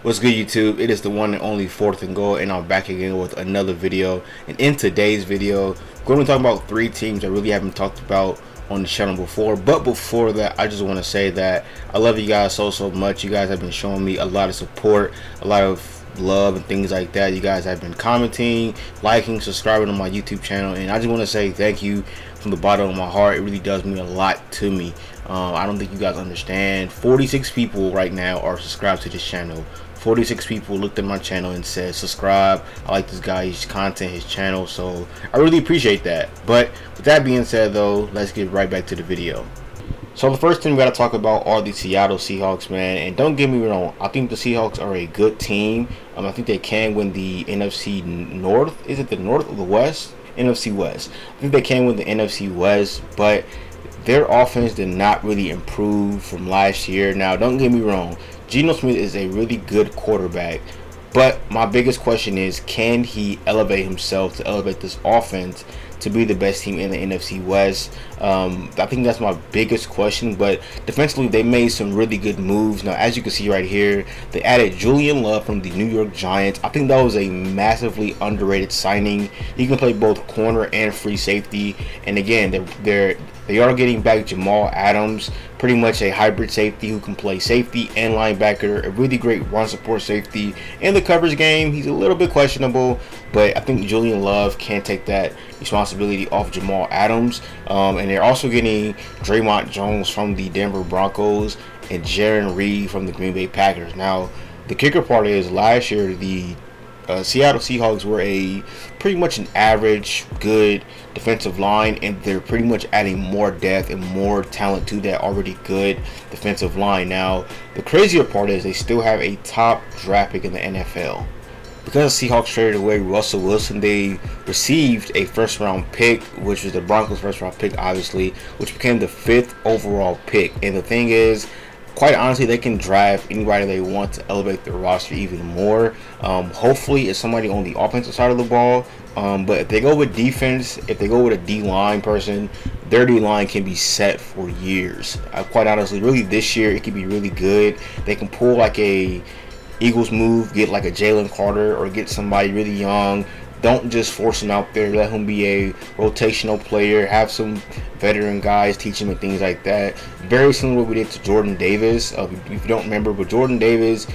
What's good, YouTube? It is the one and only Fourth and Goal, and I'm back again with another video. And in today's video, we're going to talk about three teams I really haven't talked about on the channel before. But before that, I just want to say that I love you guys so much. You guys have been showing me a lot of support, a lot of love and things like that. You guys have been commenting, liking, subscribing on my YouTube channel, and I just want to say thank you from the bottom of my heart. It really does mean a lot to me. I don't think you guys understand. 46 people right now are subscribed to this channel. 46 people looked at my channel and said subscribe. I like this guy's content, his channel, so I really appreciate that. But with that being said, though, let's get right back to the video. So the first thing we got to talk about are the Seattle Seahawks, man. And don't get me wrong, I think the Seahawks are a good team. I think they can win the NFC North. Is it the North or the West? NFC West. I think they can win the NFC West, but their offense did not really improve from last year. Now, don't get me wrong, Geno Smith is a really good quarterback, but my biggest question is, can he elevate himself to elevate this offense to be the best team in the NFC West? I think that's my biggest question. But defensively, they made some really good moves. Now, as you can see right here, they added Julian Love from the New York Giants. I think that was a massively underrated signing. He can play both corner and free safety. And again, they are getting back Jamal Adams, pretty much a hybrid safety who can play safety and linebacker, a really great run support safety. In the coverage game, he's a little bit questionable, but I think Julian Love can take that responsibility off Jamal Adams. And they're also getting Draymond Jones from the Denver Broncos and Jaron Reed from the Green Bay Packers. Now, the kicker part is last year the Seattle Seahawks were pretty much an average, good defensive line, and they're pretty much adding more depth and more talent to that already good defensive line. Now, the crazier part is they still have a top draft pick in the NFL. Because the Seahawks traded away Russell Wilson, they received a first-round pick, which was the Broncos' first-round pick, obviously, which became the 5th overall pick. And the thing is, quite honestly, they can draft anybody they want to elevate their roster even more. Hopefully, it's somebody on the offensive side of the ball. But if they go with defense, if they go with a D-line person, their D-line can be set for years. Quite honestly, really this year, it could be really good. They can pull like a Eagles move, get like a Jalen Carter or get somebody really young. Don't just force him out there. Let him be a rotational player. Have some veteran guys teach him and things like that. Very similar to what we did to Jordan Davis. If you don't remember, but Jordan Davis,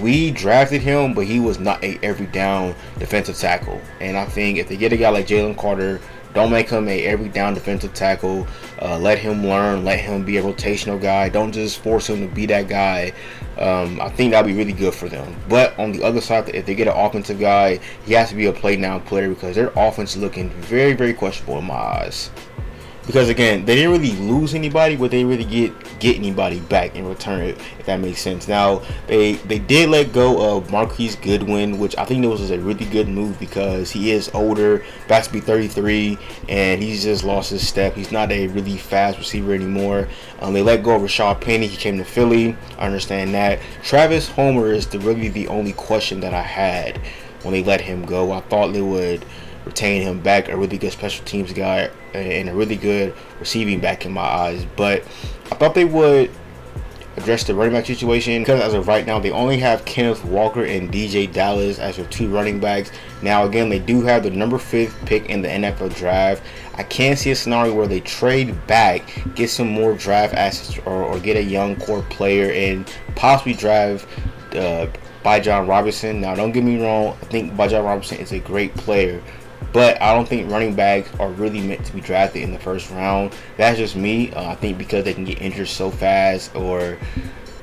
we drafted him, but he was not a every down defensive tackle. And I think if they get a guy like Jalen Carter, don't make him a every down defensive tackle. Let him learn. Let him be a rotational guy. Don't just force him to be that guy. I think that'll be really good for them. But on the other side, if they get an offensive guy, he has to be a play now player because their offense is looking very questionable in my eyes. Because again, they didn't really lose anybody, but they really get anybody back in return, if that makes sense. Now, they did let go of Marquise Goodwin, which I think it was a really good move because he is older, about to be 33, and he's just lost his step. He's not a really fast receiver anymore. They let go of Rashad Penny. He came to Philly. I understand that. Travis Homer is really the only question that I had when they let him go. I thought they would retain him back, a really good special teams guy and a really good receiving back in my eyes. But I thought they would address the running back situation because as of right now, they only have Kenneth Walker and DJ Dallas as their 2 running backs. Now, again, they do have the number 5th pick in the NFL draft. I can see a scenario where they trade back, get some more draft assets or get a young core player and possibly draft Bijan Robinson. Now, don't get me wrong, I think Bijan Robinson is a great player, but I don't think running backs are really meant to be drafted in the first round. That's just me. I think because they can get injured so fast, or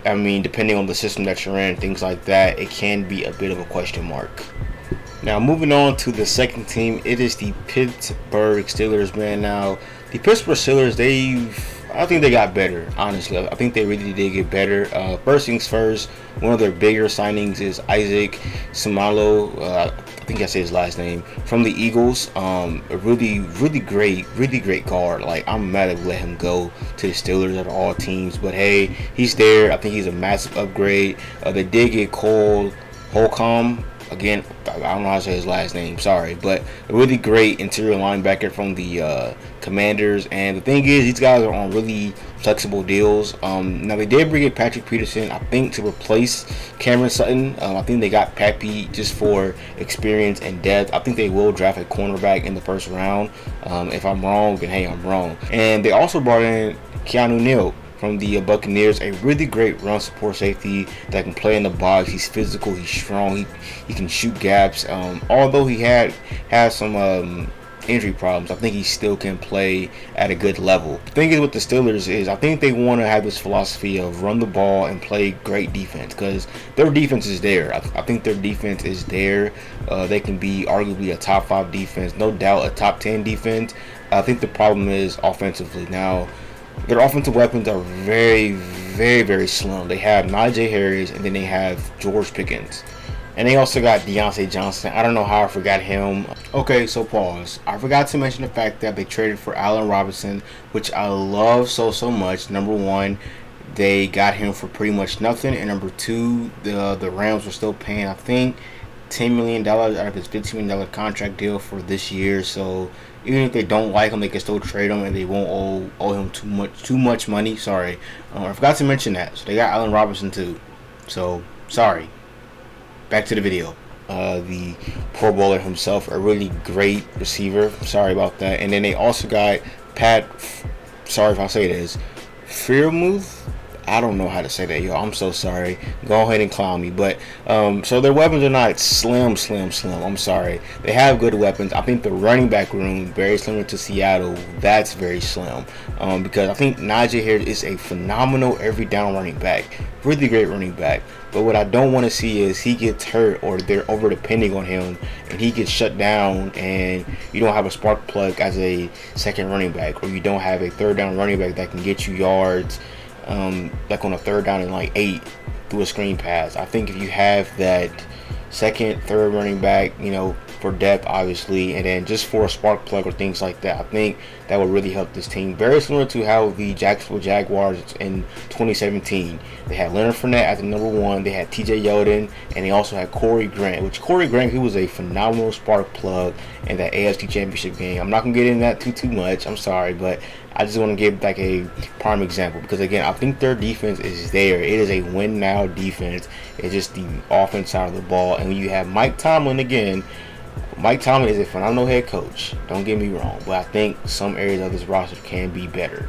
I mean, depending on the system that you're in, things like that, it can be a bit of a question mark. Now, moving on to the second team, it is the Pittsburgh Steelers, man. Now, the Pittsburgh Steelers, I think they got better, honestly. I think they really did get better. First things first, one of their bigger signings is Isaac Seumalo. I think I say his last name, from the Eagles. A really great guard. Like, I'm mad at let him go to the Steelers out of all teams, but hey, he's there. I think he's a massive upgrade. They did get Cole Holcomb. Again, I don't know how to say his last name, sorry, but a really great interior linebacker from the Commanders. And the thing is, these guys are on really flexible deals. Now they did bring in Patrick Peterson, I think, to replace Cameron Sutton. I think they got Pappy just for experience and depth. I think they will draft a cornerback in the first round. If I'm wrong, then hey, I'm wrong. And they also brought in Keanu Neal from the Buccaneers, a really great run support safety that can play in the box. He's physical, he's strong, he can shoot gaps. Although he has some injury problems, I think he still can play at a good level. The thing is with the Steelers is I think they want to have this philosophy of run the ball and play great defense, because their defense is there. I think their defense is there. They can be arguably a top 5 defense, no doubt a top 10 defense. I think the problem is offensively. Now, their offensive weapons are very, very, very slim. They have Najee Harris, and then they have George Pickens. And they also got Deontay Johnson. I don't know how I forgot him. Okay, so pause. I forgot to mention the fact that they traded for Allen Robinson, which I love so much. Number one, they got him for pretty much nothing. And number two, the Rams were still paying, I think, $10 million out of his $15 million contract deal for this year. So even if they don't like him, they can still trade him, and they won't owe him too much money. Sorry, I forgot to mention that. So they got Allen Robinson too. So sorry. Back to the video. The Pro Bowler himself, a really great receiver. Sorry about that. And then they also got Pat. Sorry if I say this. Freiermuth. I don't know how to say that, yo. I'm so sorry. Go ahead and clown me. But so their weapons are not slim. I'm sorry. They have good weapons. I think the running back room, very similar to Seattle, that's very slim. Because I think Najee Harris is a phenomenal every down running back. Really great running back. But what I don't want to see is he gets hurt, or they're over depending on him and he gets shut down, and you don't have a spark plug as a second running back, or you don't have a third down running back that can get you yards. Like on a third down and like 8 through a screen pass. I think if you have that second, third running back, for depth obviously, and then just for a spark plug or things like that, I think that would really help this team. Very similar to how the Jacksonville Jaguars in 2017, they had Leonard Fournette as the number 1, they had TJ Yeldon, and they also had Corey Grant, which Corey Grant, he was a phenomenal spark plug in that AFC Championship game. I'm not going to get into that too much, I'm sorry, but I just want to give like a prime example, because again, I think their defense is there. It is a win now defense. It's just the offense side of the ball. And when you have Mike Tomlin again, Mike Tomlin is a phenomenal head coach. Don't get me wrong, but I think some areas of this roster can be better.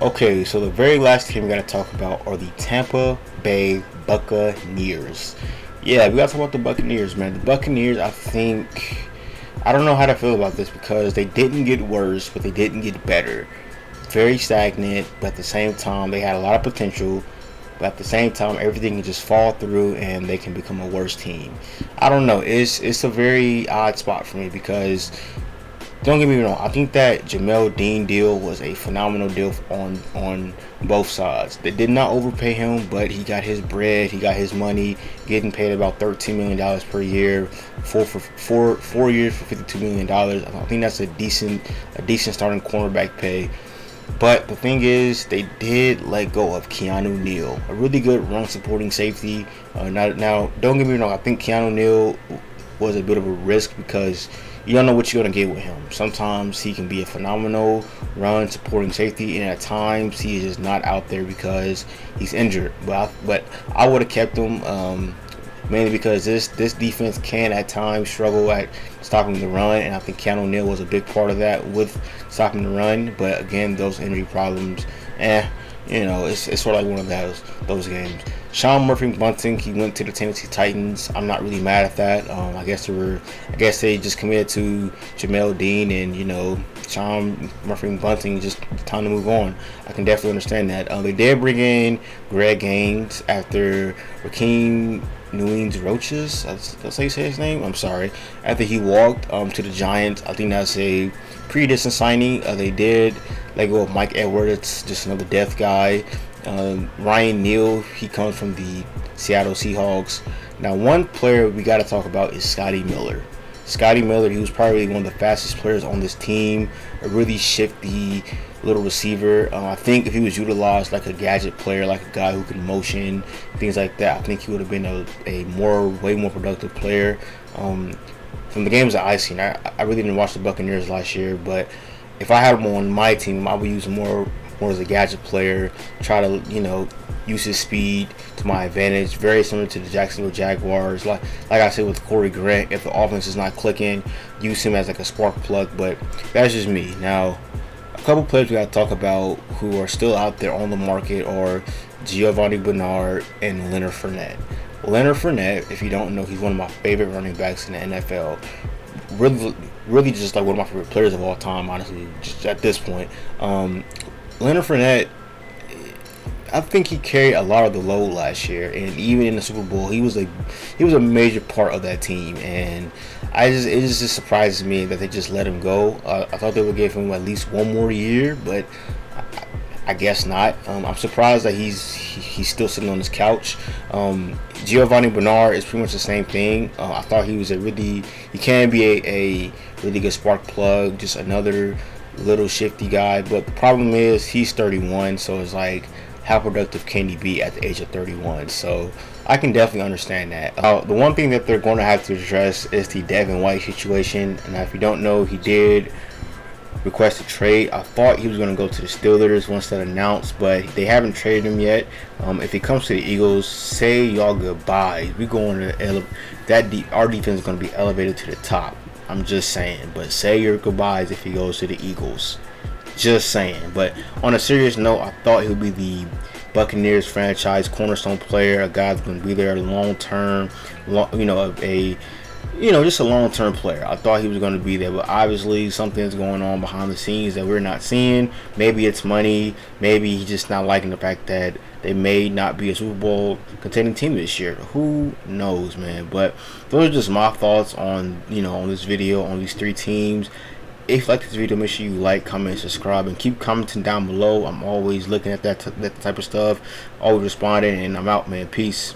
Okay, so the very last team we got to talk about are the Tampa Bay Buccaneers. Yeah, we got to talk about the Buccaneers, man. The Buccaneers, I don't know how to feel about this, because they didn't get worse, but they didn't get better. Very stagnant, but at the same time, they had a lot of potential. But at the same time, everything can just fall through and they can become a worse team. I don't know. It's a very odd spot for me, because don't get me wrong, I think that Jamel Dean deal was a phenomenal deal on both sides. They did not overpay him, but he got his bread, he got his money, getting paid about $13 million per year, 4 years for $52 million. I think that's a decent starting cornerback pay. But the thing is, they did let go of Keanu Neal, a really good run supporting safety. Now, don't get me wrong, I think Keanu Neal was a bit of a risk, because you don't know what you're going to get with him. Sometimes he can be a phenomenal run supporting safety, and at times he is just not out there because he's injured. But I would have kept him, mainly because this defense can at times struggle at stopping the run, and I think Keanu Neal was a big part of that with stopping the run. But again, those injury problems, it's sort of like one of those games. Sean Murphy-Bunting, he went to the Tennessee Titans. I'm not really mad at that. I guess they just committed to Jamel Dean, and Sean Murphy-Bunting, just time to move on. I can definitely understand that. They did bring in Greg Gaines after Raheem Newings Roaches. That's how you say his name. I'm sorry. After he walked to the Giants, I think that's a pretty decent signing. They did let go of Mike Edwards, just another death guy. Ryan Neal, he comes from the Seattle Seahawks. Now, one player we got to talk about is Scotty Miller. Scotty Miller, he was probably one of the fastest players on this team, a really shifty little receiver. I think if he was utilized like a gadget player, like a guy who could motion, things like that, I think he would have been way more productive player. From the games that I seen, I really didn't watch the Buccaneers last year, but if I had him on my team, I would use him more as a gadget player. Try to use his speed to my advantage. Very similar to the Jacksonville Jaguars. Like I said with Corey Grant, if the offense is not clicking, use him as like a spark plug. But that's just me. Now, a couple players we got to talk about who are still out there on the market are Giovanni Bernard and Leonard Fournette. Leonard Fournette, if you don't know, he's one of my favorite running backs in the NFL. Really just like one of my favorite players of all time, honestly, just at this point. Leonard Fournette, I think he carried a lot of the load last year, and even in the Super Bowl, he was a major part of that team. And it just surprises me that they just let him go. I thought they would give him at least one more year, but I guess not. I'm surprised that he's still sitting on his couch. Giovanni Bernard is pretty much the same thing. I thought he can be a really good spark plug, just another little shifty guy. But the problem is he's 31, so it's like, how productive can he be at the age of 31? So I can definitely understand that. The one thing that they're going to have to address is the Devin White situation. And if you don't know, he did request a trade. I thought he was going to go to the Steelers once that announced, but they haven't traded him yet. If he comes to the Eagles, say y'all goodbye. We going to our defense is going to be elevated to the top. I'm just saying. But say your goodbyes if he goes to the Eagles. Just saying. But on a serious note, I thought he would be the Buccaneers franchise cornerstone player, a guy that's going to be there long term, just a long-term player. I thought he was going to be there, but obviously something's going on behind the scenes that we're not seeing. Maybe it's money. Maybe he's just not liking the fact that they may not be a Super Bowl contending team this year. Who knows, man? But those are just my thoughts on this video on these three teams. If you like this video, make sure you like, comment, subscribe, and keep commenting down below. I'm always looking at that type of stuff, always responding, and I'm out, man. Peace.